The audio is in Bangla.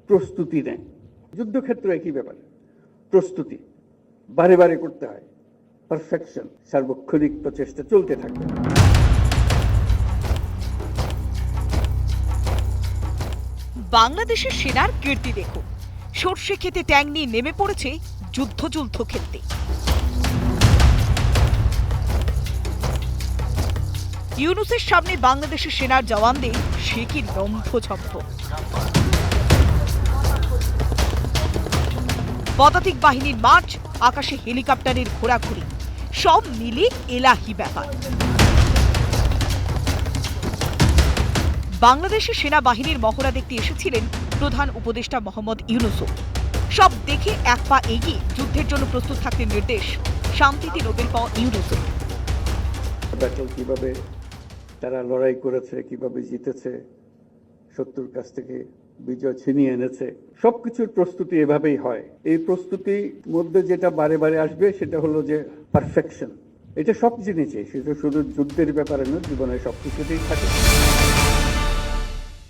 প্রস্তুতি নেয়। যুদ্ধক্ষেত্রে একই ব্যাপার, প্রস্তুতি বারে বারে করতে হয়, পারফেকশন, সার্বক্ষণিক প্রচেষ্টা চলতে থাকবে। বাংলাদেশের সেনার কীর্তি দেখুন, সর্ষে খেতে ট্যাং নিয়ে নেমে পড়েছে যুদ্ধ খেলতে। ইউনূসের সামনে বাংলাদেশের সেনার জওয়ানদের সে কি রম্ভঝম্ভ। পদাতিক বাহিনীর মার্চ, আকাশে হেলিকপ্টারের ঘোরাঘুরি, সব মিলে এলাহি ব্যাপার। বাংলাদেশের সেনাবাহিনীর মহড়া দেখতে এসেছিলেন প্রধান উপদেষ্টা মোহাম্মদ ইউনূস। সব দেখে এক পা এগিয়ে যুদ্ধের জন্য প্রস্তুত থাকতে নির্দেশ শান্তিতে নোবেল পাওয়া ইউনূসের। ব্যাটল কিভাবে তারা লড়াই করেছে, কিভাবে জিতেছে, শত্রুর কাছ থেকে বিজয় ছিনিয়ে এনেছে, সবকিছুর প্রস্তুতি এভাবেই হয়। এই প্রস্তুতির মধ্যে যেটা বারে বারে আসবে সেটা হলো যে পারফেকশন। এটা সব জিনিসে, সেটা শুধু যুদ্ধের ব্যাপারে নয়, জীবনের সবকিছুতেই থাকে।